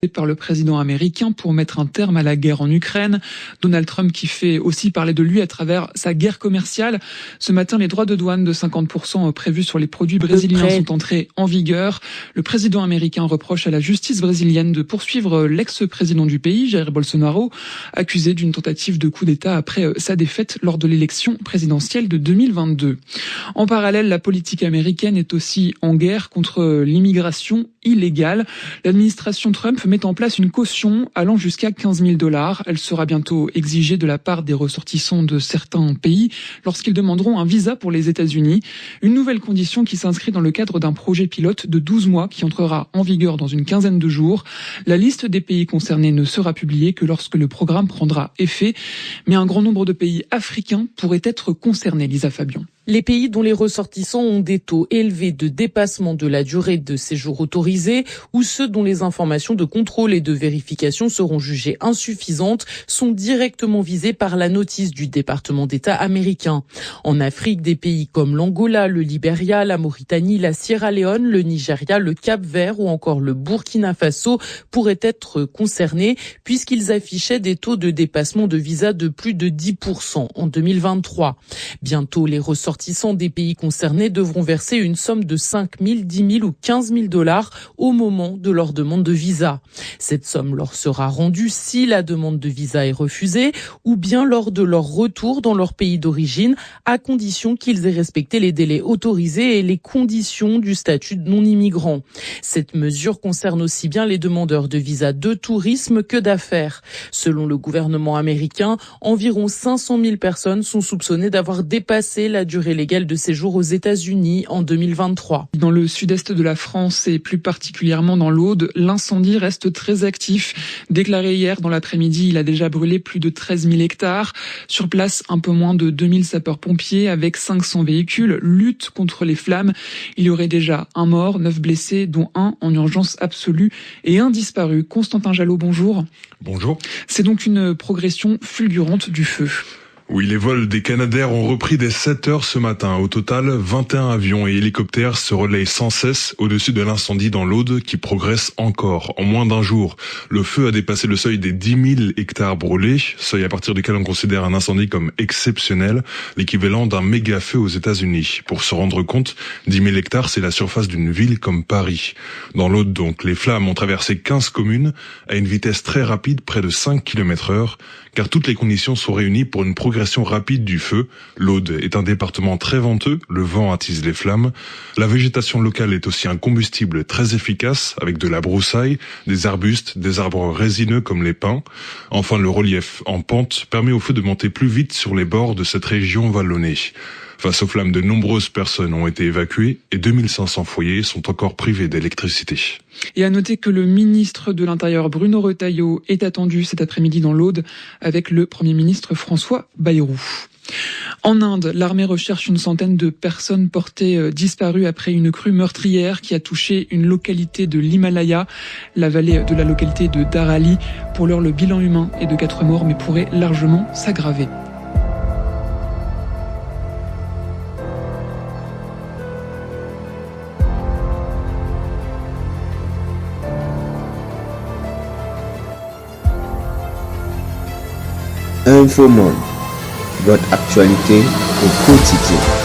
par le président américain pour mettre un terme à la guerre en Ukraine. Donald Trump qui fait aussi parler de lui à travers sa guerre commerciale. Ce matin, les droits de douane de 50% prévus sur les produits brésiliens sont entrés en vigueur. Le président américain reproche à la justice brésilienne de poursuivre l'ex-président du pays, Jair Bolsonaro, accusé d'une tentative de coup d'État après sa défaite lors de l'élection présidentielle de 2022. En parallèle, la politique américaine est aussi en guerre contre l'immigration illégale. L'administration Trump met en place une caution allant jusqu'à 15 000 $. Elle sera bientôt exigée de la part des ressortissants de certains pays lorsqu'ils demanderont un visa pour les États-Unis. Une nouvelle condition qui s'inscrit dans le cadre d'un projet pilote de 12 mois qui entrera en vigueur dans une quinzaine de jours. La liste des pays concernés ne sera publiée que lorsque le programme prendra effet. Mais un grand nombre de pays africains pourraient être concernés, Lisa Fabian. Les pays dont les ressortissants ont des taux élevés de dépassement de la durée de séjour autorisée ou ceux dont les informations de contrôle et de vérification seront jugées insuffisantes sont directement visés par la notice du département d'État américain. En Afrique, des pays comme l'Angola, le Libéria, la Mauritanie, la Sierra Leone, le Nigeria, le Cap-Vert ou encore le Burkina Faso pourraient être concernés puisqu'ils affichaient des taux de dépassement de visa de plus de 10% en 2023. Bientôt, les ressortissants des pays concernés devront verser une somme de 5 000, 10 000 ou 15 000 $ au moment de leur demande de visa. Cette somme leur sera rendue si la demande de visa est refusée ou bien lors de leur retour dans leur pays d'origine, à condition qu'ils aient respecté les délais autorisés et les conditions du statut de non-immigrant. Cette mesure concerne aussi bien les demandeurs de visa de tourisme que d'affaires. Selon le gouvernement américain, environ 500 000 personnes sont soupçonnées d'avoir dépassé la durée légale de séjour aux États-Unis en 2023. Dans le sud-est de la France et plus particulièrement dans l'Aude, l'incendie reste très actif. Déclaré hier dans l'après-midi, il a déjà brûlé plus de 13 000 hectares. Sur place, un peu moins de 2000 sapeurs-pompiers avec 500 véhicules luttent contre les flammes. Il y aurait déjà un mort, 9 blessés, dont un en urgence absolue et un disparu. Constantin Jalot, bonjour. Bonjour. C'est donc une progression fulgurante du feu. Oui, les vols des Canadair ont repris dès 7 heures ce matin. Au total, 21 avions et hélicoptères se relayent sans cesse au-dessus de l'incendie dans l'Aude qui progresse encore. En moins d'un jour, le feu a dépassé le seuil des 10 000 hectares brûlés, seuil à partir duquel on considère un incendie comme exceptionnel, l'équivalent d'un méga feu aux États-Unis. Pour se rendre compte, 10 000 hectares, c'est la surface d'une ville comme Paris. Dans l'Aude, donc, les flammes ont traversé 15 communes à une vitesse très rapide, près de 5 km/h, car toutes les conditions sont réunies pour une progression rapide du feu. L'Aude est un département très venteux, le vent attise les flammes. La végétation locale est aussi un combustible très efficace, avec de la broussaille, des arbustes, des arbres résineux comme les pins. Enfin, le relief en pente permet au feu de monter plus vite sur les bords de cette région vallonnée. Face aux flammes, de nombreuses personnes ont été évacuées et 2500 foyers sont encore privés d'électricité. Et à noter que le ministre de l'Intérieur Bruno Retailleau est attendu cet après-midi dans l'Aude avec le Premier ministre François Bayrou. En Inde, l'armée recherche une centaine de personnes portées disparues après une crue meurtrière qui a touché une localité de l'Himalaya, la vallée de la localité de Darali. Pour l'heure, le bilan humain est de 4 morts mais pourrait largement s'aggraver. Info Monde, votre actualité au quotidien.